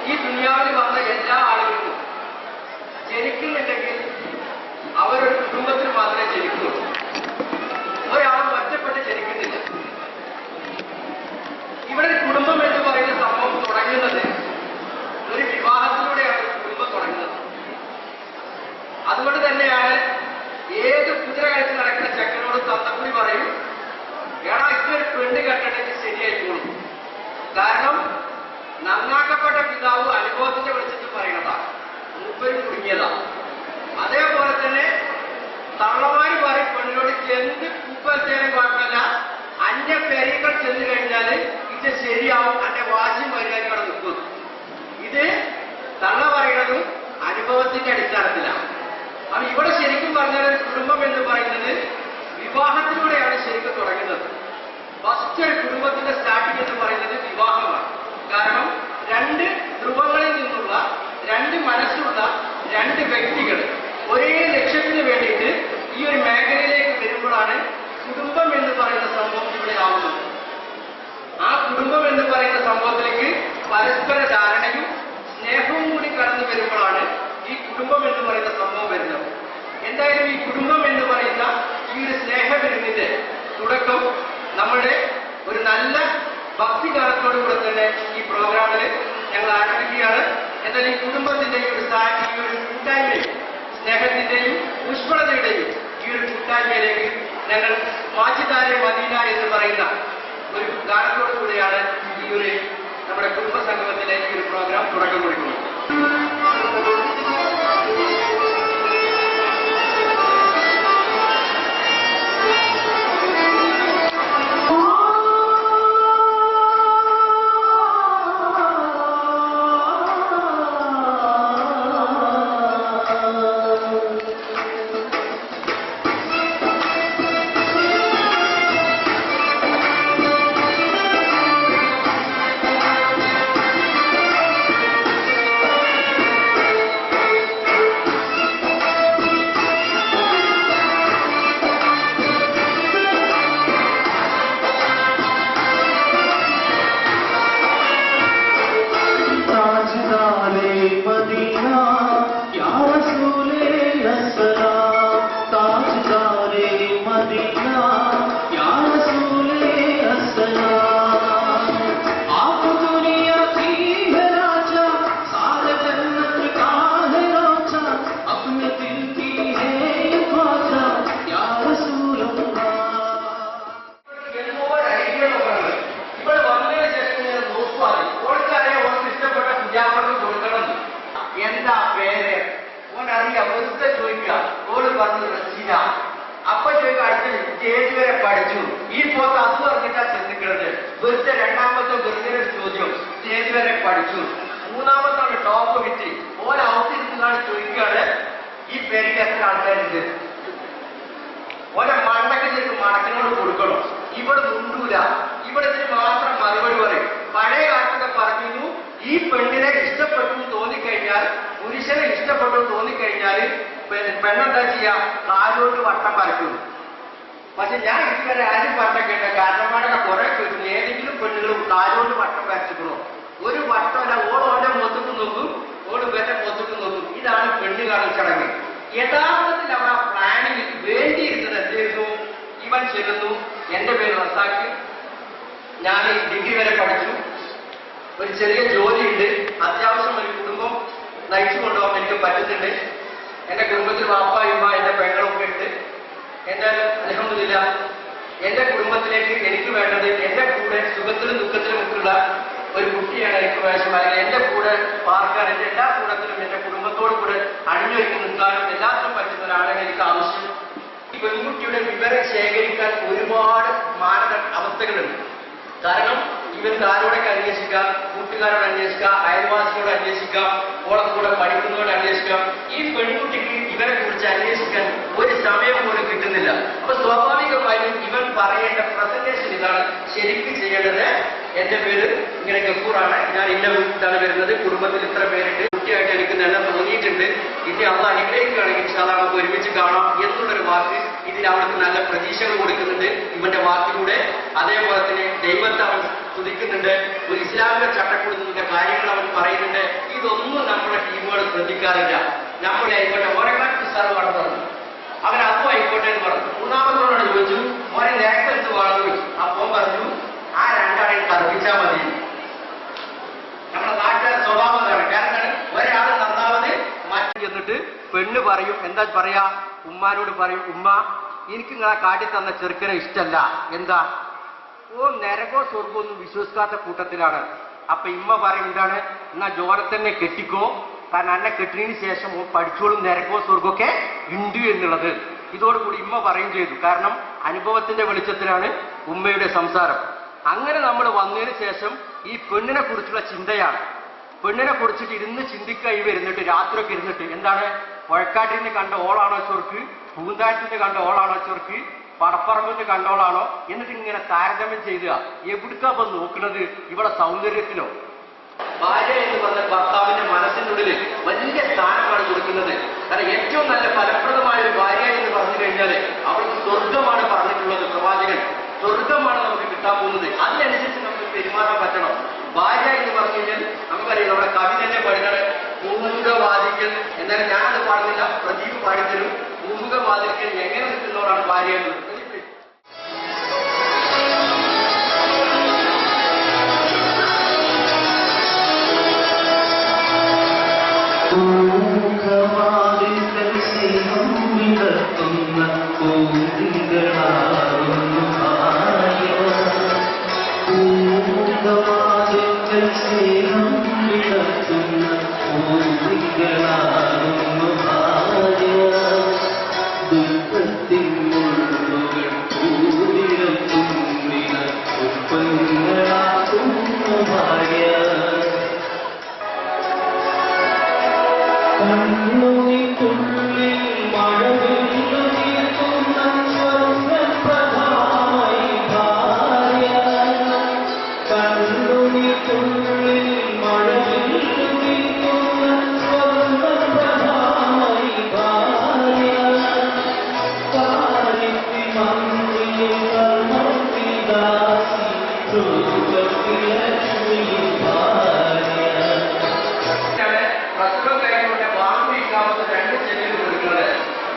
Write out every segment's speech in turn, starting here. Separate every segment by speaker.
Speaker 1: ഈ ദുനിയാവിൽ വന്ന എല്ലാ ആളുകൾക്കും ജനിക്കുന്നുണ്ടെങ്കിൽ അവരൊരു കുടുംബത്തിൽ മാത്രമേ ജനിക്കുള്ളൂ. ഒരാളും ഒറ്റപ്പെട്ട് ജനിക്കുന്നില്ല. ഇവിടെ കുടുംബം എന്ന് പറയുന്ന സംഭവം തുടങ്ങുന്നത് ഒരു വിവാഹത്തിലൂടെയാണ് കുടുംബം തുടങ്ങുന്നത്. അതുകൊണ്ട് തന്നെയാണ് ഏത് കുതിര കഴിച്ച് നടക്കുന്ന ചെക്കനോട് തന്തക്കുടി പറയും, എടാ ഇതൊരു പെണ്ണ് കെട്ടണമെങ്കിൽ ശരിയായിക്കോളും. കാരണം നന്നാക്കപ്പെട്ട പിതാവ് അനുഭവത്തിന്റെ വെളിച്ചത്തിൽ പറയുന്നതാണ്, മൂപ്പര് കുടുങ്ങിയതാണ്. അതേപോലെ തന്നെ തള്ളമാര് പറയും പെണ്ണിനോട് എന്ത് കൂപ്പത്തേനും കുഴപ്പമില്ല, അന്യ പെരികൾ ചെന്ന് കഴിഞ്ഞാൽ ഇത് ശരിയാവും, അന്റെ വാശി മര്യാദകൾ നിൽക്കുന്നു. ഇത് തള്ള പറയുന്നതും അനുഭവത്തിന്റെ അടിസ്ഥാനത്തിലാണ്. അപ്പൊ ഇവിടെ ശരിക്കും പറഞ്ഞാൽ കുടുംബം എന്ന് പറയുന്നത് വിവാഹത്തിലൂടെയാണ് ശരിക്കും തുടങ്ങുന്നത്. ഫസ്റ്റ് ഒരു കുടുംബത്തിന്റെ സ്റ്റാർട്ടിംഗ് എന്ന് പറയുന്നത് വിവാഹമാണ്. കാരണം രണ്ട് ധ്രുവങ്ങളിൽ നിന്നുള്ള രണ്ട് മനസ്സുള്ള രണ്ട് വ്യക്തികൾ ഒരേ ലക്ഷ്യത്തിന് വേണ്ടിയിട്ട് ഈ ഒരു മേഖലയിലേക്ക് വരുമ്പോഴാണ് കുടുംബം എന്ന് പറയുന്ന സംഭവം ഇവിടെ ആവുന്നത്. ആ കുടുംബം എന്ന് പറയുന്ന സംഭവത്തിലേക്ക് പരസ്പര ധാരണയും സ്നേഹവും കൂടി കടന്നു വരുമ്പോഴാണ് ഈ കുടുംബം എന്ന് പറയുന്ന സംഭവം വരുന്നത്. എന്തായാലും ഈ കുടുംബം എന്ന് പറയുന്ന ഈ ഒരു സ്നേഹവിരുന്നിന്റെ തുടക്കം നമ്മുടെ ഒരു നല്ല ഭക്തികാലത്തോടുകൂടെ തന്നെ ഈ പ്രോഗ്രാമിൽ ഞങ്ങൾ ആരംഭിക്കുകയാണ്. എന്നാൽ ഈ കുടുംബത്തിന്റെ ഈ ഒരു കൂട്ടായ്മയും സ്നേഹത്തിന്റെയും ഊഷ്മളതയുടെയും ഈ ഒരു കൂട്ടായ്മയിലേക്ക് ഞങ്ങൾ മാജിദാരെ മദീന എന്ന് പറയുന്ന ഒരു ഗാനത്തോടു കൂടിയാണ് ഈ ഒരു നമ്മുടെ കുടുംബ സംഗമത്തിലെ ഈ ഒരു പ്രോഗ്രാം തുടക്കം കുറിക്കുന്നത്. എന്താ പേര് ഓനറിയാം, വെറുതെ ചോദിക്കുക. ഓള് പറഞ്ഞു റസീന. അപ്പൊ ചോദിക്കുക അടുത്ത സ്റ്റേജ് വരെ പഠിച്ചു. ഈ പോക്ക് അത് പറഞ്ഞിട്ടാ ചിന്തിക്കുന്നത്. വെറുതെ രണ്ടാമത്തെ വെറുതെ ഒരു ചോദ്യം, സ്റ്റേജ് വരെ പഠിച്ചു. മൂന്നാമത്താണ് ടോപ്പ് വിറ്റ്. ഓൻ ഔട്ടിരുന്നാണ് ചോദിക്കുകയാണ് ഈ പേരിൽ എത്ര ആൾക്കാരുണ്ട്. ഓനെ മണ്ടക്ക് ശരിക്കും മടക്കിനോട് കൊടുക്കണം. ഇവിടെ മുണ്ടൂല, ഇവിടെ മാത്രം മറുപടി പറയും. പഴയ കാലത്തൊക്കെ പറഞ്ഞു ഈ പെണ്ണിനെ ഇഷ്ടപ്പെട്ടു തോന്നിക്കഴിഞ്ഞാൽ, പുരുഷനെ ഇഷ്ടപ്പെട്ടു തോന്നിക്കഴിഞ്ഞാൽ പെണ്ണെന്താ ചെയ്യാ, കാലോട്ട് വട്ടം വരയ്ക്കുന്നു. പക്ഷെ ഞാൻ ഇതുവരെ ആരും പറഞ്ഞിട്ടുണ്ട്, കാരണന്മാരൊക്കെ കുറെ കേൾക്കുന്നു, ഏതെങ്കിലും പെണ്ണുകളും കാലോട്ട് വട്ടം വരച്ചിക്കണോ? ഒരു വട്ടമല്ല, ഓളോന്റെ മുഖത്തേക്ക് നോക്കും, ഓള് വേറെ മുഖത്തേക്ക് നോക്കും. ഇതാണ് പെണ്ണ് കാണൽ ചടങ്ങ്. യഥാർത്ഥത്തിൽ അവിടെ ആ പ്ലാനിങ് വേണ്ടിയിരുന്നത് എന്തായിരുന്നു? ഇവൻ ചെല്ലുന്നു, എന്റെ പേര് റസാക്ക്, ഞാൻ ഡിഗ്രി വരെ പഠിച്ചു, ഒരു ചെറിയ ജോലിയുണ്ട്, അത്യാവശ്യം ഒരു കുടുംബം നയിച്ചു കൊണ്ടുപോകാൻ എനിക്ക് പറ്റുന്നുണ്ട്, എന്റെ കുടുംബത്തിൽ വാപ്പ ഉമ്മ എന്റെ പെങ്ങളൊക്കെ ഉണ്ട്. എന്തായാലും അൽഹംദുലില്ലാ എന്റെ കുടുംബത്തിലേക്ക് എനിക്ക് വേണ്ടത് എന്റെ കൂടെ സുഖത്തിലും ദുഃഖത്തിലും ഒക്കെയുള്ള ഒരു കുട്ടിയാണ് എനിക്ക് വേഷം. അല്ലെങ്കിൽ എന്റെ കൂടെ പാർക്കാൻ, എന്റെ എല്ലാ കൂടത്തിലും എന്റെ കുടുംബത്തോടു കൂടെ അണിഞ്ഞൊരുക്കി നിൽക്കാനും എല്ലാത്തിനും പറ്റുന്ന ഒരാളാണ് എനിക്ക് ആവശ്യം. ഈ പെൺകുട്ടിയുടെ വിവരം ശേഖരിക്കാൻ ഒരുപാട് അവസ്ഥകളുണ്ട്. കാരണം ഇവർക്ക് ആരോടൊക്കെ അന്വേഷിക്കാം, കൂട്ടുകാരോട് അന്വേഷിക്കാം, അയൽവാസിയോട് അന്വേഷിക്കാം, ഓളെ കൂടെ പഠിക്കുന്നവരോട് അന്വേഷിക്കാം. ഈ പെൺകുട്ടിക്ക് ഇവരെ കുറിച്ച് അന്വേഷിക്കാൻ ഒരു സമയം പോലും കിട്ടുന്നില്ല. അപ്പൊ സ്വാഭാവികമായും ഇവൻ പറയേണ്ട പ്രസന്റേഷൻ ഇതാണ് ശരിക്കും ചെയ്യേണ്ടത്. എന്റെ പേര് ഇങ്ങനെ ഗഫൂറാണ്, ഞാൻ ഇന്ന വീട്ടിലാണ് വരുന്നത്, കുടുംബത്തിൽ ഇത്ര പേരുണ്ട്, കുട്ടിയായിട്ട് എനിക്ക് നല്ല തോന്നിയിട്ടുണ്ട്, ഇനി അള്ളാഹ് അനുഗ്രഹിക്കുകയാണെങ്കിൽ ഇൻഷാ അല്ലാഹ് നമുക്ക് ഒരുമിച്ച് കാണാം എന്നുള്ളൊരു വാക്ക്
Speaker 2: ഇതിൽ അവൾക്ക് നല്ല പ്രതീക്ഷകൾ കൊടുക്കുന്നുണ്ട് ഇവന്റെ വാക്കിലൂടെ. അതേപോലെ തന്നെ ദൈവത്തെ അവൻ സ്തുതിക്കുന്നുണ്ട്. ഒരു ഇസ്ലാമിക ചട്ടക്കൂടിന്റെ കാര്യങ്ങൾ അവൻ പറയുന്നുണ്ട്. ഇതൊന്നും നമ്മുടെ ടീമുകൾ ശ്രദ്ധിക്കാറില്ല. നമ്മളായിക്കോട്ടെ ഓരോ സാറ് വളർന്നു അവൻ അതും ആയിക്കോട്ടെ എന്ന് പറഞ്ഞു. മൂന്നാമത്തോട് ചോദിച്ചു മോനെ നേരത്തെ എടുത്ത് വളർന്നു ചോദിച്ചു. അപ്പോൾ പറഞ്ഞു ആ രണ്ടാളെയും തർപ്പിച്ചാൽ മതി. നമ്മുടെ നാട്ടുകാരുടെ സ്വഭാവം അതാണ്. കാരണം ഒരാൾ നന്നാമത് മറ്റു ചെന്നിട്ട് പെണ്ണ് പറയും, എന്താ പറയാ, ഉമ്മാനോട് പറയും, ഉമ്മ എനിക്ക് നിങ്ങളെ കാട്ടി തന്ന ചെറുക്കനെ ഇഷ്ടമല്ല. എന്താ ഓ നരകോ സ്വർഗോ ഒന്നും വിശ്വസിക്കാത്ത കൂട്ടത്തിലാണ്. അപ്പൊ ഇമ്മ പറയും എന്താണ്, എന്നാ ജോനെ തന്നെ കെട്ടിക്കോ, കാരണം എന്നെ കെട്ടിനതിന് ശേഷം ഓ പഠിച്ചോളും നരകോ സ്വർഗമൊക്കെ ഉണ്ട് എന്നുള്ളത്. ഇതോടുകൂടി ഇമ്മ പറയും ചെയ്തു. കാരണം അനുഭവത്തിന്റെ വെളിച്ചത്തിലാണ് ഉമ്മയുടെ സംസാരം. അങ്ങനെ നമ്മൾ വന്നതിന് ശേഷം ഈ പെണ്ണിനെ കുറിച്ചുള്ള ചിന്തയാണ്. പെണ്ണിനെ കുറിച്ചിട്ട് ഇരുന്ന് ചിന്തിക്കുക വരുന്നിട്ട് രാത്രിയൊക്കെ ഇരുന്നിട്ട് എന്താണ്, പുഴക്കാട്ടിന് കണ്ട ഓളാണോ ചൊർക്ക്, പൂന്താഴത്തിന് കണ്ട ഓളാണോ ചൊർക്ക്, പടപ്പറമ്പിന് കണ്ടോളാണോ എന്നിട്ട് ഇങ്ങനെ താരതമ്യം ചെയ്യുക. എവിടുക്കാ ഇപ്പൊ നോക്കുന്നത്, ഇവിടെ സൗന്ദര്യത്തിലോ? ഭാര്യ എന്ന് പറഞ്ഞ ഭർത്താവിന്റെ മനസ്സിനുള്ളിൽ വലിയ സ്ഥാനമാണ് കൊടുക്കുന്നത്. കാരണം ഏറ്റവും നല്ല ഫലപ്രദമായ ഒരു ഭാര്യ എന്ന് പറഞ്ഞു കഴിഞ്ഞാൽ അവൾക്ക് സ്വർഗമാണ് പറഞ്ഞിട്ടുള്ളത് പ്രവാചകൻ. സ്വർഗമാണ് നമുക്ക് കിട്ടാൻ പോകുന്നത്. അതിനനുസരിച്ച് നമുക്ക് പെരുമാറാൻ പറ്റണം. ഭാര്യ എന്ന് പറഞ്ഞു കഴിഞ്ഞാൽ നമുക്കറിയാം, നമ്മുടെ കവി തന്നെ പഠിക്കണം പൂമുഖവാദിക്കൽ. എന്നാലും ഞാനത് പാടുന്നില്ല, പ്രദീപ് പാടിത്തരും. പൂമുഖവാദിക്കൽ എങ്ങനെ നിൽക്കുന്നവരാണ് ഭാര്യ എന്ന്.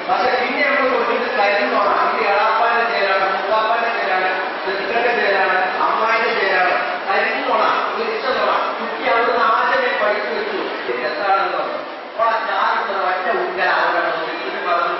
Speaker 2: പക്ഷെ പിന്നെ നമ്മൾ കൊണ്ടിട്ട് കരുന്നോണം. ഇത് എളാപ്പാന്റെ ചേരാണ്, മുക്കാപ്പാന്റെ ചേരാണ്, ചെറുക്കന്റെ ചേരാണ്, അമ്മായിന്റെ ചേരാണ്. കരുന്നോണം, വിളിച്ചോണം. കുട്ടി അവിടുന്ന് ആദ്യമേ പഠിച്ചു വെച്ചു. രസാണെന്ന് പറഞ്ഞു. അപ്പോൾ ആ ചാറിട്ട് ഒറ്റ ഉണ്ടൽ അവരാണ് വെച്ചിട്ട് പറഞ്ഞു,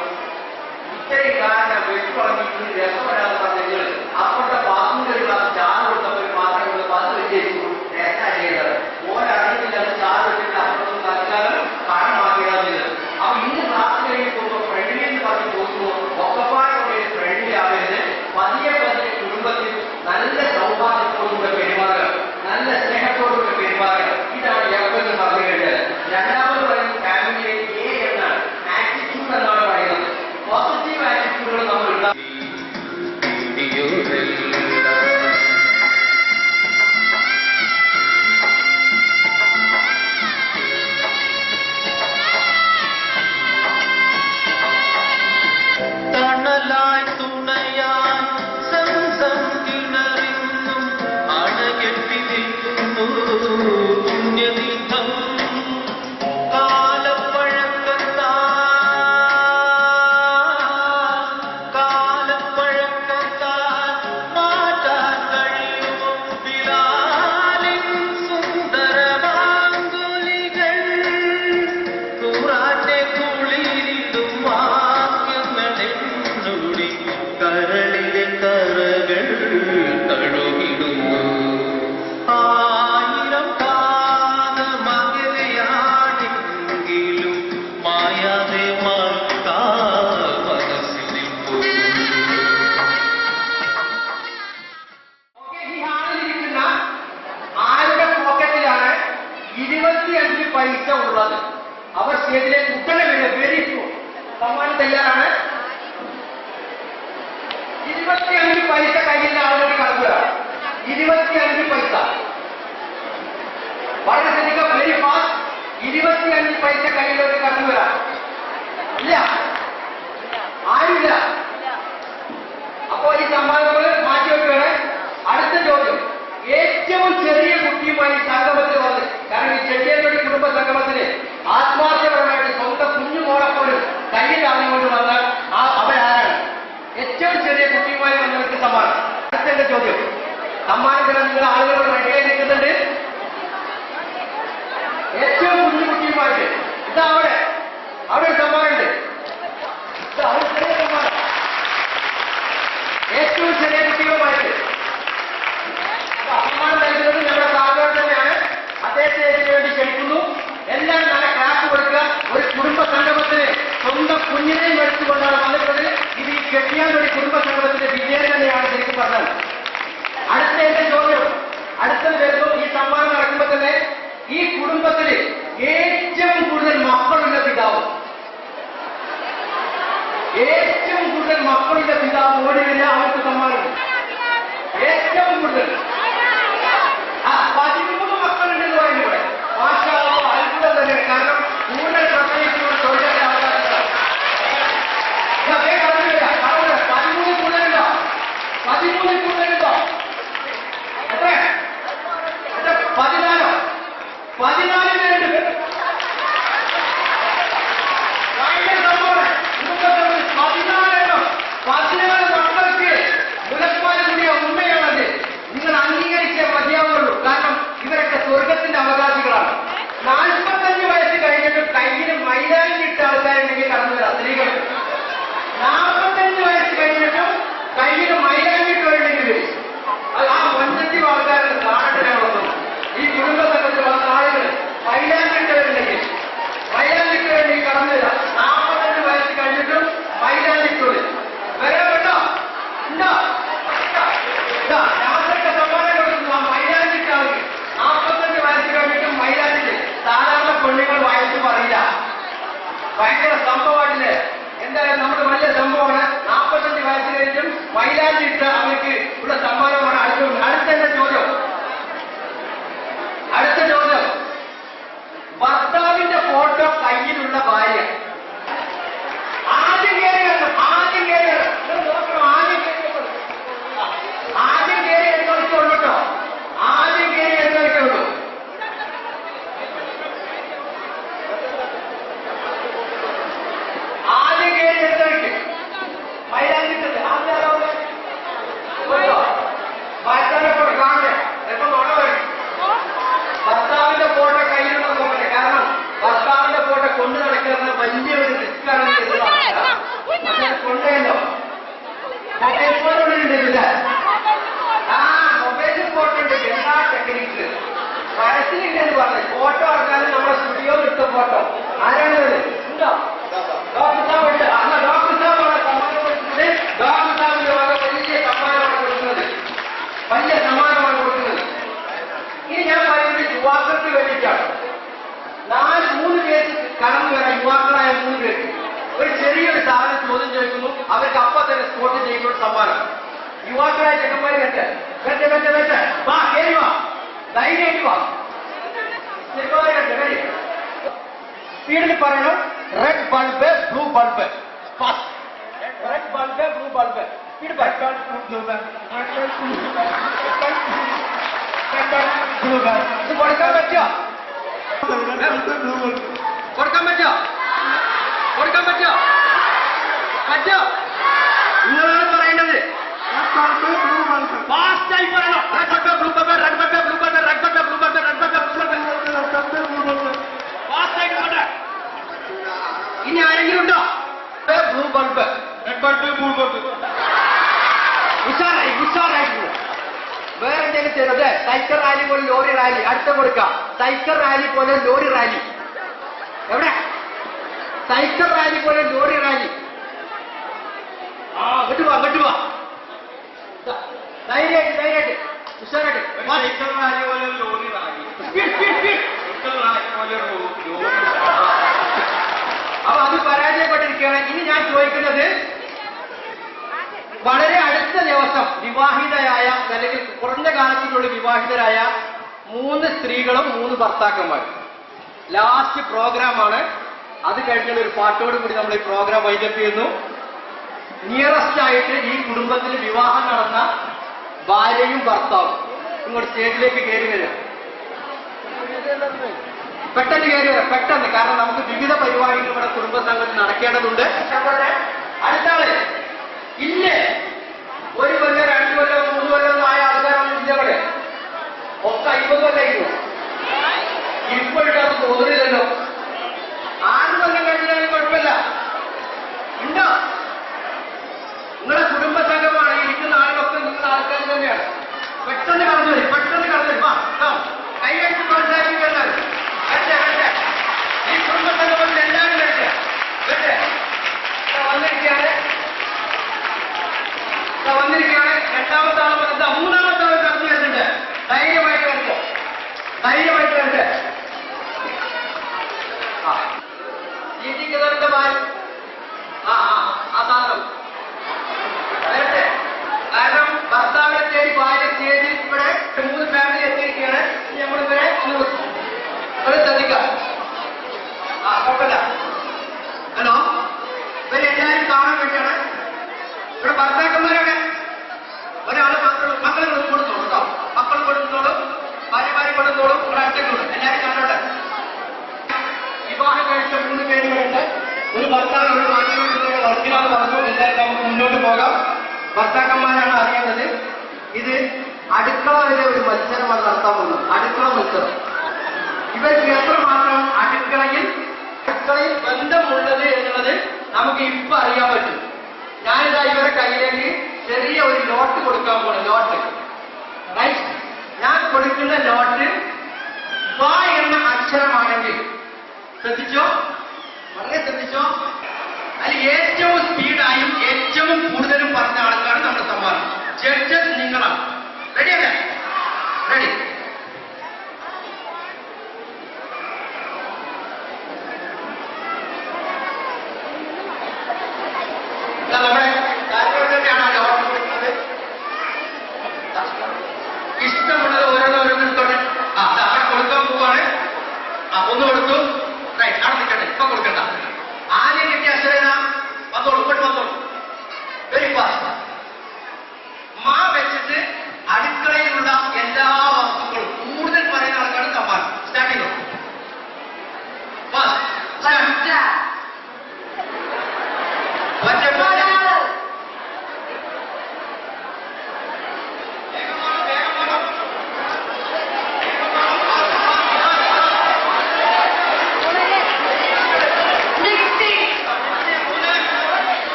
Speaker 2: ഇത്രയും കാലം ഞാൻ വെച്ചു പറഞ്ഞിട്ട് രസം വരാന്ന് പറഞ്ഞെങ്കിൽ അപ്പോഴത്തെ പാസിന്റെ ഒരു ക്ലാസ് ചാറ് കൊടുത്തപ്പോൾ ഒരു പാത്രം കൊണ്ട് പാസ് വെച്ചു രസാ ചെയ്തത്. ഓരറിയില്ല അത് ചാറ് വെച്ചിട്ട് അപ്പുറത്തും തൽക്കാലം കടമാക്കിയതാണ് ചെയ്തത്. അപ്പൊ ഇന്ന് ക്ലാസ് കഴിഞ്ഞ് പോകുമ്പോൾ ഫ്രണ്ട്ലി എന്ന് പറഞ്ഞ് പോകുമ്പോൾ ഒക്കപ്പാടുള്ള ഫ്രണ്ട്ലി ആവരുത്. പതിയെ പതിയെ കുടുംബത്തിൽ നല്ല സൗഭാഗ്യത്തോടുകൂടെ പെരുമാറുക, നല്ല സ്നേഹത്തോടുകൂടെ പെരുമാറുക. ഇതാണ് എപ്പോഴും പറഞ്ഞു കഴിഞ്ഞാൽ. രണ്ടാമത് പറയുന്നത് ഫാമിലിയെ എ എന്നാണ്, ആറ്റിറ്റ്യൂഡ് എന്നാണ് പറയുന്നത്. പോസിറ്റീവ് ആറ്റിറ്റ്യൂഡുകൾ നമ്മൾ ഉണ്ടാകും. പൈസ ഉള്ളത് അവർ സ്റ്റേജിലേക്ക് കുട്ടനെ വീണ് വെരി സമ്മാനം തയ്യാറാണ്. 25 പൈസ കയ്യിൽ ആളുകൾ കടക്കുക. 25 പൈസ വളരെ ശ്രദ്ധിക്കുക, വെരി ഫാസ്റ്റ്. 25 പൈസ കയ്യിലോട്ട് കടന്നു വരാം. ഇല്ല, ആരുമില്ല.
Speaker 1: സമ്മാനം തരാൻ നിങ്ങൾ ആളുകൾ റെഡിയായി നിൽക്കുന്നുണ്ട്. ഏറ്റവും കുഞ്ഞു കുട്ടിയുമായിട്ട് ഇതാ അവിടെ ഒരു സമ്മാനമുണ്ട്. ചെറിയ സമ്മാനം, ഏറ്റവും ചെറിയ കുട്ടികളുമായിട്ട് സമ്മാനം നൽകുന്നത് നമ്മുടെ സാധാരണ തന്നെയാണ്. അദ്ദേഹത്തെ ഇതിനു വേണ്ടി ക്ഷണിക്കുന്നു. എല്ലാം നല്ല ക്ലാസ് കൊടുക്കുക. ഒരു കുടുംബ സംഗമത്തിന് സ്വന്തം കുഞ്ഞിനെയും എടുത്തുകൊണ്ടാണ് വന്നിട്ടുള്ളത്. ഇത് ഈ കെട്ടിയാൻപടി കുടുംബ സംഗമത്തിന്റെ വിജയം തന്നെയാണ് ശരിക്കും പറഞ്ഞത്. അടുത്ത എന്റെ ചോദ്യം, അടുത്തത് വരുമ്പോൾ ഈ സമ്മാനം നടക്കുമ്പോൾ തന്നെ ഈ കുടുംബത്തിൽ ഏറ്റവും കൂടുതൽ മക്കളുള്ള പിതാവ്, ഏറ്റവും കൂടുതൽ മക്കളുടെ പിതാവ് ഓടി വരിക, അവർക്ക് സമ്മാനം. ഏറ്റവും കൂടുതൽ 13 മക്കളുണ്ടെന്ന് പറയുന്നത് മാഷാ അല്ലാഹ്, അത്ഭുതം തന്നെ. കാരണം കൂടുതൽ പ്രസംഗിക്കുന്ന തൊഴിലാളി അവകാശങ്ങളാണ്. 13 കൂടുതലുണ്ടോ? 13 കൂടുതലുണ്ടോ? എത്ര? 14 പേരുണ്ട്. ഭയങ്കര സംഭവമാണ്. 14 മക്കൾക്ക് മുലപ്പാൽ കൂടിയ ഉമ്മയാണത്. നിങ്ങൾ അംഗീകരിച്ചേ മതിയാവുള്ളൂ. കാരണം ഇവരൊക്കെ സ്വർഗത്തിന്റെ അവകാശികളാണ്. 45 വയസ്സ് കഴിഞ്ഞിട്ട് കയ്യിൽ മൈലാഞ്ചി ഇട്ട ആൾക്കാരുണ്ടെങ്കിൽ കടന്നു വരാം. സ്ത്രീകൾ 45 വയസ്സ് കഴിഞ്ഞിട്ടും കയ്യിൽ മൈലാഞ്ചി ഇട്ടുണ്ടെങ്കിൽ ആ മൊഞ്ചത്തി ആൾക്കാരുടെ കാണട്ടിനാണുള്ളത്. ഈ കുടുംബ സംഘത്തിൽ വന്ന ആളുകൾ മൈലാഞ്ചി ഇട്ടവരുണ്ടെങ്കിൽ കടന്നു വരാം. 45 വയസ്സ് കഴിഞ്ഞിട്ടും മൈലാഞ്ചി ഇട്ടോളി വരാറുണ്ടോ? ഉണ്ടോ? രാത്രിക്ക് സമ്മാനം കൊടുക്കുന്നു ആ മൈലാഞ്ചിട്ട് ആൾക്ക്. 45 വയസ്സ് കഴിഞ്ഞിട്ടും മൈലാഞ്ചിട്ട്. സാധാരണ പെണ്ണുങ്ങൾ വയസ്സ് പറയില്ല. ഭയങ്കര സംഭവമായിട്ടില്ലേ? എന്തായാലും നമുക്ക് വലിയ സംഭവമാണ്. 45 വയസ്സ് കഴിഞ്ഞിട്ടും മൈലാഞ്ചിട്ട് അവർക്ക് ഉള്ള സമ്മാനമാണ്. അടുത്ത ചോദ്യം, ഭർത്താവിന്റെ ഫോട്ടോ കയ്യിലുള്ള ഭാര്യ. ആദ്യം കയറി നോക്കണം. ആദ്യം കയറി എടുത്തോളൂ കേട്ടോ. ആദ്യം കയറി എടുത്തോളൂ. ആദ്യം കയറി എടുത്തോളൂ. മൈലാഞ്ചിട്ടത് ഭർത്താവിന്റെ ഫോട്ടോ കാണണ്ടേ? എപ്പോ നോട്ട വരും. ഭർത്താവിന്റെ ഫോട്ടോ കയ്യിലുള്ള നോക്കട്ടെ. കാരണം ഭർത്താവിന്റെ ഫോട്ടോ കൊണ്ടു നടക്കുന്ന വലിയൊരു റിസ്ക്കാണ്. കൊണ്ടല്ലോ മൊബൈൽ ഫോട്ടോ ഉണ്ടില്ല. മൊബൈൽ ഫോട്ടോ ഉണ്ട്. എല്ലാ ടെക്നിക്ക് വയസ്സിലില്ലെന്ന് പറഞ്ഞു. ഫോട്ടോ എടുക്കാനും നമ്മുടെ സ്റ്റുഡിയോ എടുത്ത ഫോട്ടോ ആരാണത്? ഉണ്ടോ? ഡോക്ടർ സാബ് ഉണ്ട്. അല്ല, ഡോക്ടർ സാബാണ് സമ്മാനം കൊടുക്കുന്നത്. ഡോക്ടർ സാബിന്റെ വക വലിയ സമ്മാനമാണ് കൊടുക്കുന്നത്. വലിയ സമ്മാനമാണ് കൊടുക്കുന്നത്. ഇനി ഞാൻ പറയുന്നത് യുവാക്കൾക്ക് വേണ്ടിയിട്ടാണ്. 3 പേർക്ക് കടന്നു വരാൻ, യുവാക്കളായ 3 പേർക്ക് ഒരു ചെറിയൊരു സാധനം ചോദ്യം ചോദിക്കുന്നു. അവർക്ക് അപ്പം തന്നെ സ്പോട്ട് ചെയ്യുന്ന സമ്മാനം. യുവാക്കളായ ചെക്കന്മാര് വെച്ച് വാ, കേറി വാ, ധൈര്യമായിട്ട് വാ. സ്പീഡിൽ പറയണം. Red bulb, blue bulb. Red bulb, blue bulb. Speed കൊടുക്കാൻ പറ്റുമോ? കൊടുക്കാൻ പറ്റുമോ? നിങ്ങളാണ് പറയേണ്ടത്. ഫാസ്റ്റായി പറയണം. ഇനി ആരെങ്കിലും ഉണ്ടോ? Blue bulb, red bulb, blue bulb. ഉഷാറായിട്ടുണ്ട്. വേറെ എന്തെങ്കിലും ചെയ്തത്? സൈക്കിൾ റാലി പോലെ ലോറി റാലി. അടുത്ത കൊടുക്കാം. സൈക്കിൾ റാലി പോലെ ലോറി റാലി. എവിടെ? സൈക്കിൾ റാലി പോലെ ലോറി റാലി. വിട്ടുവാ. ധൈര്യമായിട്ട് ഉഷാറായിട്ട്. സൈക്കിൾ റാലി പോലെ ലോറി റാലി. അപ്പൊ അത് പരാജയപ്പെട്ടിരിക്കുകയാണ്. ഇനി ഞാൻ ചോദിക്കുന്നത്, വളരെ അടുത്ത ദിവസം വിവാഹിതരായ, അല്ലെങ്കിൽ കുറഞ്ഞ കാലത്തിനുള്ളിൽ വിവാഹിതരായ 3 സ്ത്രീകളും 3 ഭർത്താക്കന്മാരും. ലാസ്റ്റ് പ്രോഗ്രാമാണ്. അത് കഴിഞ്ഞാൽ ഒരു പാട്ടോട് കൂടി നമ്മൾ ഈ പ്രോഗ്രാം വൈൻഡപ്പ് ചെയ്യുന്നു. നിയറസ്റ്റ് ആയിട്ട് ഈ കുടുംബത്തിൽ വിവാഹം നടന്ന ഭാര്യയും ഭർത്താവും ഇങ്ങോട്ട് സ്റ്റേജിലേക്ക് കയറി വരിക. പെട്ടെന്ന് കയറി വരാം, പെട്ടെന്ന്. കാരണം നമുക്ക് വിവിധ പരിപാടികൾ ഇവിടെ കുടുംബ സംഘത്തിൽ നടക്കേണ്ടതുണ്ട്. അടുത്താള് ഇല്ലേ? 1 കൊല്ലം 2 കൊല്ലം 3 കൊല്ലം ആയ ആൾക്കാരൊന്നും ഇല്ല ഇവിടെ. 50 കൊല്ലായിരുന്നു. ഇപ്പോഴും അത് തോന്നില്ലല്ലോ. 6 കൊല്ലം കഴിഞ്ഞാലും കുഴപ്പമില്ല. ഉണ്ടോ? നിങ്ങളെ കുടുംബ സംഘമാണ് ഇരിക്കുന്ന ആളുകളൊക്കെ നിങ്ങളുടെ ആൾക്കാർ തന്നെയാണ്. പെട്ടെന്ന് കടന്നു വരും, പെട്ടെന്ന് കടന്നു വരും. കൈ വെച്ച് പ്രോത്സാഹിപ്പിക്കുന്നത് ഈ കുടുംബ സംഘത്തിൽ എല്ലാവരും വന്നിരിക്കുകയാണ്. രണ്ടാമത്തെ ആൾ വന്നത്, മൂന്നാമത്തെ ആൾ കടന്നു വരുന്നുണ്ട്. ധൈര്യമായിട്ട് വരട്ടെ, ധൈര്യമായിട്ട് വരട്ടെ. ജീവിക്കുന്നവരുടെ ആ സാധനം വരട്ടെ. കാരണം ഭർത്താവിനെ തേടി ഭാര്യ സ്റ്റേജിൽ ഇവിടെ 3 ഫാമിലി എത്തിയിരിക്കുകയാണ്. നമ്മൾ ഇവരെ ശ്രദ്ധിക്കാം. കുഴപ്പമില്ല. ഹലോ, ഇവരെല്ലാവരും കാണാൻ വേണ്ടിയാണ്. ഇവിടെ ഭർത്താക്കന്മാരാണ്. ഒരാള് മക്കളെ കൊടുത്തോളൂ കേട്ടോ. മക്കൾ കൊടുത്തോളും, ഭാര്യമാരെ കൊടുത്തോളും, ഇവിടെ അച്ഛനോടും എല്ലാവരും കണ്ടോട്ടെ. വിവാഹം കഴിച്ച 3 പേര് വേണ്ട. ഒരു ഭർത്താവ് ഒരു മാറ്റിവെച്ചിട്ടുള്ള വർക്കിനാണ് പറഞ്ഞു. എല്ലാവരും നമുക്ക് മുന്നോട്ട് പോകാം. ഭർത്താക്കന്മാരാണ് അറിയേണ്ടത്. ഇത് അടുക്കള വരെ ഒരു മത്സരമാണ് നടത്താൻ പോകുന്നത്. അടുക്കള മത്സരം. ഇവർക്ക് എത്രമാത്രം അടുക്കളയിൽ ബന്ധമുള്ളത് എന്നുള്ളത് നമുക്ക് ഇപ്പൊ അറിയാൻ പറ്റും. ഞാനിതാ ഇവരുടെ കയ്യിലേക്ക് ചെറിയ ഒരു നോട്ട് കൊടുക്കാൻ പോണു. Note right. ഞാൻ കൊടുക്കുന്ന നോട്ട് വ എന്ന അക്ഷരമാണെങ്കിൽ ശ്രദ്ധിച്ചോ, വളരെ ശ്രദ്ധിച്ചോ. അതിൽ ഏറ്റവും സ്പീഡായും ഏറ്റവും കൂടുതലും പറഞ്ഞ ആൾക്കാണ് നമ്മുടെ സമ്മാനം. ജഡ്ജസ് നിങ്ങളാണ്. റെഡിയല്ലേ? റെഡി. നമ്മുടെ തന്നെയാണ് ഓർഡർ കൊടുക്കുന്നത്. ഇഷ്ടമുള്ളത് ഓരോന്നോരോന്നിട്ടോട്ടെ. അവിടെ കൊടുക്കാൻ പോവാണ്. ഒന്ന് കൊടുത്തു. റൈറ്റ്, അവിടെ നിൽക്കട്ടെ, ഇപ്പൊ കൊടുക്കണ്ട. ആദ്യം കിട്ടിയ അക്ഷരേന വന്നോളൂ, ഇങ്ങോട്ട് വന്നോളൂ. Very fast. മാ വെച്ചിട്ട് അടുക്കളയിലുള്ള എല്ലാ വസ്തുക്കളും കൂടുതൽ പറയുന്ന ആൾക്കാണ് സമ്മാനം. സ്റ്റാർട്ട് ചെയ്തോ.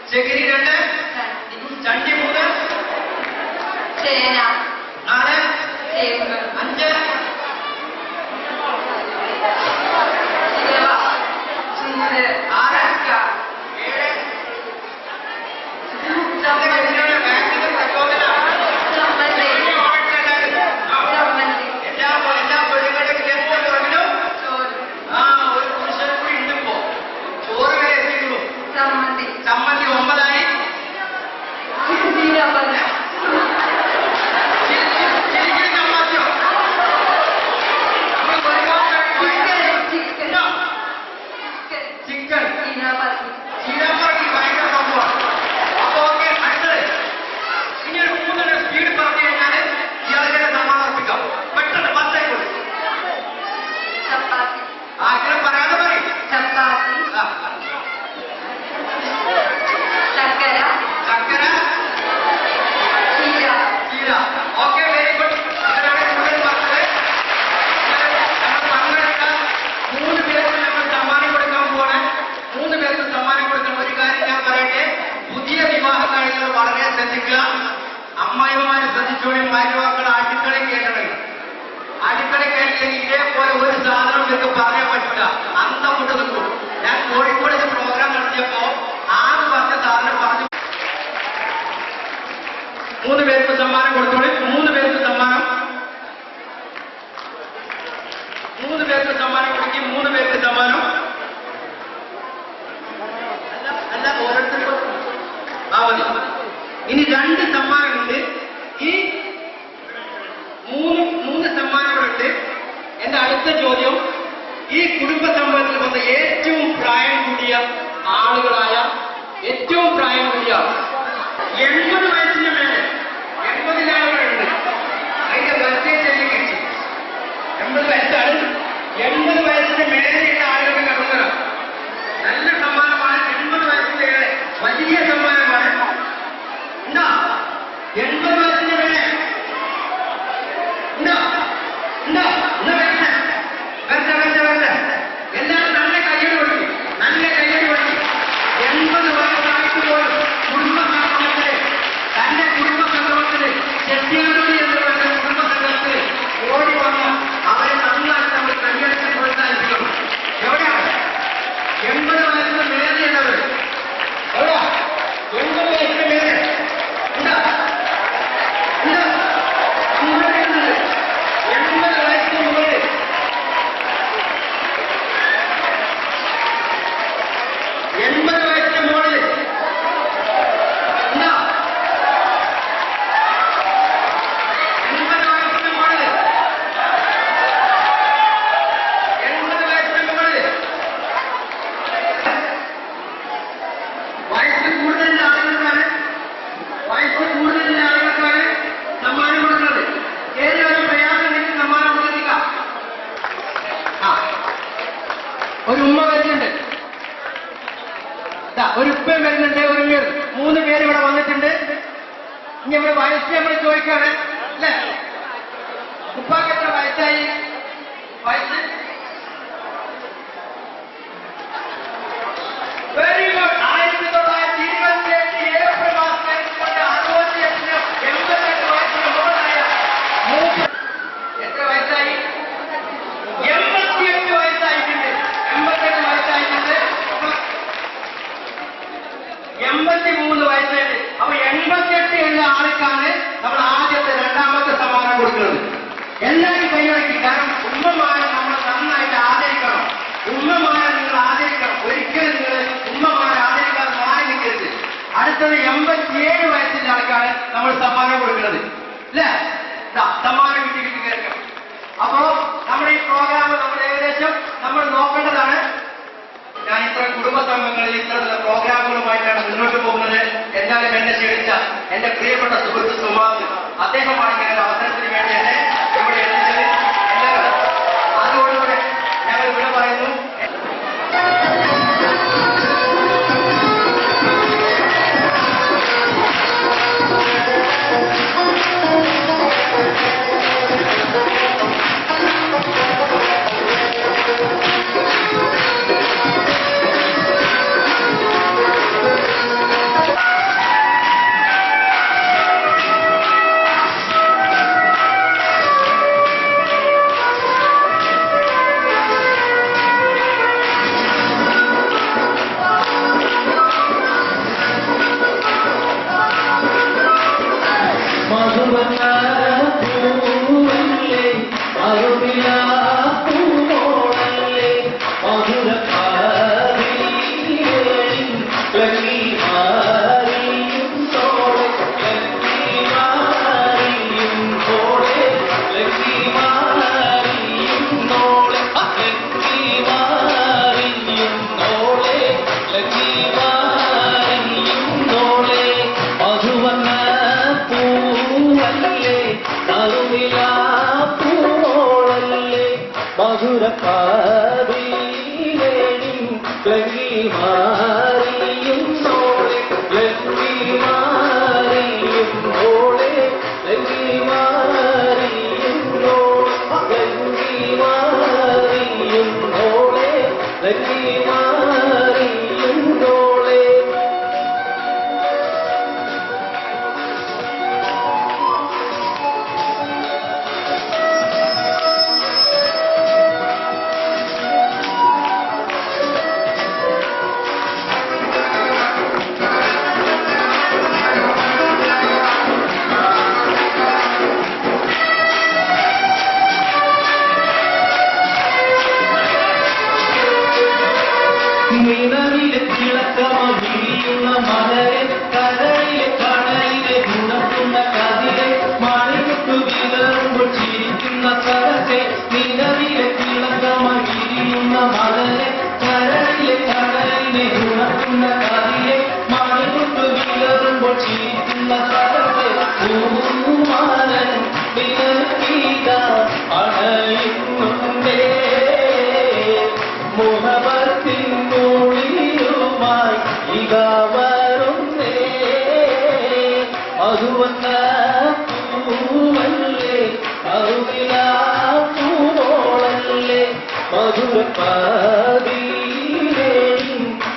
Speaker 1: ചകിരി 2, ചണ്ടി 3, ചേന 4, ചേമ്പ് 5, ചൂട് 6, 7, എല്ലാ പെണ്ണുങ്ങളുടെ കേട്ടോ ഒരു പുരുഷനും കൂടി ഉണ്ടിപ്പോ ചോറ് വരെ എത്തിക്കുള്ളൂ. ചമ്മന്തി 9ആയി.
Speaker 2: അച്ഛനും മരുമക്കൾ അടുക്കള കേട്ടത്. അടുക്കള കേട്ടില്ലെങ്കിൽ ഇതേപോലെ ഒരു സാധനം നിങ്ങൾക്ക് പറയാൻ പറ്റില്ല. അന്തം കൊണ്ട് നിൽക്കും. ഞാൻ കോഴിക്കോട് പ്രോഗ്രാം നടത്തിയപ്പോ 6 വർഷ സാധനം പറഞ്ഞു. 3 പേർക്ക് സമ്മാനം കൊടുത്തോളൂ. 3 പേർക്ക് സമ്മാനം. 3 പേർക്ക് സമ്മാനം കൊടുക്കി. 3 പേർക്ക് സമ്മാനം. അല്ല ഓരോരുത്തർക്കും മതി. ഇനി 2 സമ്മാനമുണ്ട്. ഈ 3 സമ്മാനങ്ങളുണ്ട്. എന്റെ അടുത്ത ചോദ്യം, ഈ കുടുംബ സമൂഹത്തിൽ വന്ന ഏറ്റവും പ്രായം കൂടിയ ആളുകളായ ഏറ്റവും പ്രായം കൂടിയ 80 വയസ്സിന് മേലെ 80 ആളുകളുണ്ട്. അതിന്റെ മെസ്സേജ് എനിക്ക് കിട്ടി. 80 വയസ്സാണ്. 80 വയസ്സിന് മേലെയുള്ള ആളുകൾ കടന്നതാണ്. നല്ല സമ്മാനമാണ്. 80 വയസ്സിന്റെ വലിയ സമ്മാനമാണ്. എന്താ 80 വയസ്സിന്റെ മേലെ എന്താ എന്താ എല്ലാവരും നല്ല കയ്യടി കൊടുക്കും. നല്ല കയ്യടി കൊടുക്കും. 80 വയസ്സായിട്ട് പോലും കുടുംബ സംഗമത്തില് തന്റെ കുടുംബ സംഗമത്തില് ചെട്ടിയാനോടി എന്ന് പറയുന്ന കുടുംബ സംഘത്തിൽ ഓടി വന്ന് അവരെ നന്നായിട്ട് നമ്മൾ കയ്യടിച്ച് പ്രോത്സാഹിപ്പിക്കണം. എവിടെയാണ് 80 വയസ്സിന് മേലെയുള്ളവർ? എവിടെയാ 80 വയസ്സിന് മേലെ എന്താ എന്താ 80 വയസ്സിന് മുകളിൽ 80 വയസ്സിന് മുകളിൽ എന്താ 80 വയസ്സിന് മുകളിൽ 80 വയസ്സിന് മുകളിൽ വയസ്സ് കൂടുതലുള്ള ആളുകൾക്കാണ് സമ്മാനം കൊടുക്കുന്നത്. ഏതൊരു പ്രയാസം എനിക്ക് സമ്മാനം കൊടുക്കുക. ഒരു ഉമ്മ വരുന്നുണ്ട്, ഒരു ഉപ്പയും വരുന്നുണ്ട്, ഒരു 3 പേര് ഇവിടെ വന്നിട്ടുണ്ട്. ഇനി ഇവിടെ വയസ്സ് നമ്മൾ ചോദിക്കാണ് അല്ലേ? ഉപ്പാക്ക് എത്ര വയസ്സായി? വയസ്സ് വെരി ഗുഡ്. 1928 ഏപ്രിൽ മാസത്തിൽ 68-ന് 88 വയസ്സിന് മുകളിലായ എത്ര വയസ്സായി? 88 വയസ്സായിട്ടുണ്ട്. 88 വയസ്സായിട്ടുണ്ട്. 83 വയസ്സായിട്ട്. അപ്പൊ 88 ഉള്ള ആൾക്കാണ് നമ്മൾ ആദ്യത്തെ 2ാമത്തെ സമ്മാനം കൊടുക്കുന്നത്. എല്ലാവരും കൈവഴക്കി. കാരണം ഉമ്മമാരെ നമ്മൾ നന്നായിട്ട് ആദരിക്കണം. ഉമ്മമാരെ നിങ്ങൾ ആദരിക്കണം. ഒരിക്കലും നിങ്ങൾ ഉമ്മമാരെ ആദരിക്കാതെ മാറി നിൽക്കരുത്. അടുത്തത് 87 വയസ്സിന്റെ ആൾക്കാണ് നമ്മൾ സമ്മാനം കൊടുക്കുന്നത് അല്ലേ? സമ്മാനം കിട്ടി കേൾക്കണം. അപ്പോ നമ്മുടെ ഈ പ്രോഗ്രാം നമ്മൾ ഏകദേശം നമ്മൾ നോക്കേണ്ടതാണ്. ഞാൻ ഇത്ര കുടുംബ സംഘങ്ങളിൽ ഇത്തരത്തിലുള്ള പ്രോഗ്രാമുകളുമായിട്ടാണ് മുന്നോട്ട് പോകുന്നത്. എന്നാലും എന്നെ ക്ഷണിച്ച എന്റെ പ്രിയപ്പെട്ട സുഹൃത്ത് സുമാസ്, അദ്ദേഹമാണ് ഇങ്ങനെ അവസരത്തിന് വേണ്ടി എന്നെ ഇവിടെ എത്തിച്ചത്. എല്ലാവരും അതുകൊണ്ടുകൂടെ ഞങ്ങൾ ഇവിടെ പറയുന്നു.
Speaker 3: മധുവന്ന പൂവല്ലേ കറുവിലാ പൂവോളല്ലേ മധുരപ്പാതീരേ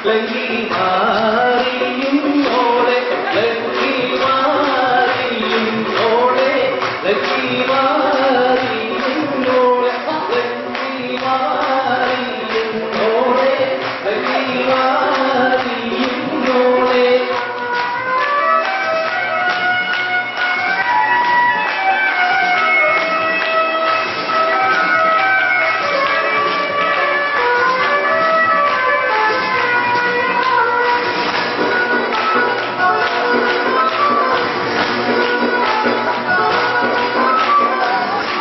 Speaker 3: ലങ്കി മാറിയും ഓളെ ലങ്കി മാറിയും ഓളെ ലങ്കി മാറിയും ഓളെ ലങ്കി മാറിയും ഓളെ ലങ്കി മാറിയും ഓളെ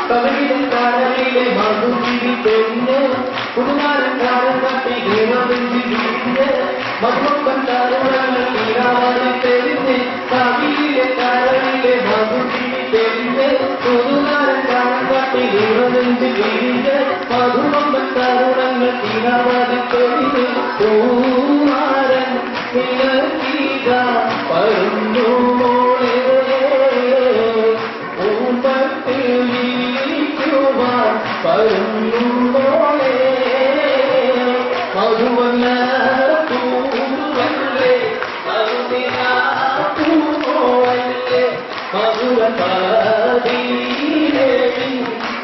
Speaker 3: കടലിലെ മധുപിടി പെണ്ണ് കുടുംബാരക്കാരൻ തട്ടി ഗീർവിരിഞ്ഞ് മധുപ്പന്താരങ്ങൾ തീരാതെ തെളിഞ്ഞ് കവിയിലെ കടലിലെ മധുപിടി പെണ്ണ് കുടുംബാരക്കാരൻ തട്ടി ഗീർവിരിഞ്ഞ് മധുപ്പന്താരങ്ങൾ തീരാതെ തെളിഞ്ഞ് പൂമാരൻ നിലീക പരുന്നു മോളെ പരുന്നോളെ മധുവന്ന പൂവല്ലേ കരുണിലാ പൂവല്ലേ മധുരപാതീരേ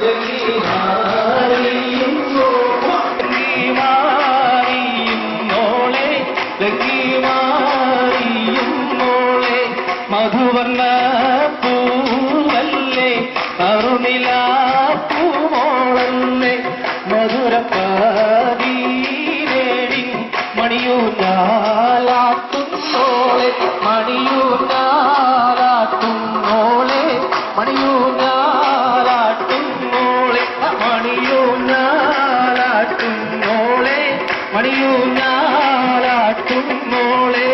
Speaker 3: ലങ്കി മാറിയും മോളെ ലങ്കി മാറിയും മോളെ മധുവർണ്ണ പൂവല്ലേ കരുണിലാ പൂമോളല്ലേ മധുരപ്പാതീരേടി മണിയൂരാലാത്തുന്നോളെ മണിയൂരാലാത്തുന്നോളെ മണിയൂരാലാട്ടുന്നോളെ മണിയൂരാലാട്ടുന്നോളെ മണിയൂരാലാട്ടുന്നോളെ